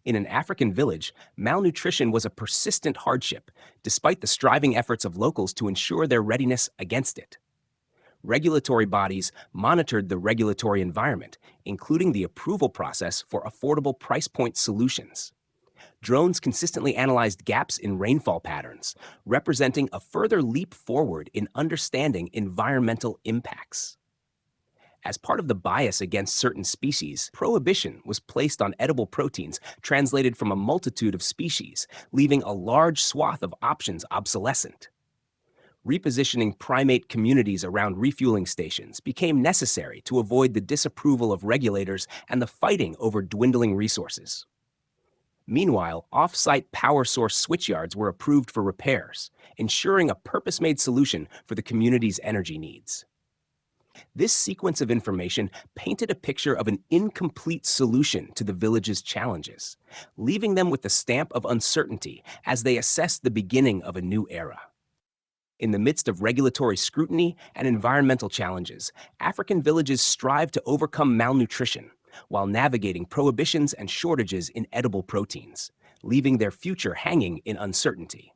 In an African village, malnutrition was a persistent hardship, despite the striving efforts of locals to ensure their readiness against it. Regulatory bodies monitored the regulatory environment, including the approval process for affordable price point solutions. Drones consistently analyzed gaps in rainfall patterns, representing a further leap forward in understanding environmental impacts. As part of the bias against certain species, prohibition was placed on edible proteins translated from a multitude of species, leaving a large swath of options obsolescent. Repositioning primate communities around refueling stations became necessary to avoid the disapproval of regulators and the fighting over dwindling resources. Meanwhile, off-site power source switchyards were approved for repairs, ensuring a purpose-made solution for the community's energy needs. This sequence of information painted a picture of an incomplete solution to the village's challenges, leaving them with the stamp of uncertainty as they assessed the beginning of a new era. In the midst of regulatory scrutiny and environmental challenges, African villages strive to overcome malnutrition while navigating prohibitions and shortages in edible proteins, leaving their future hanging in uncertainty.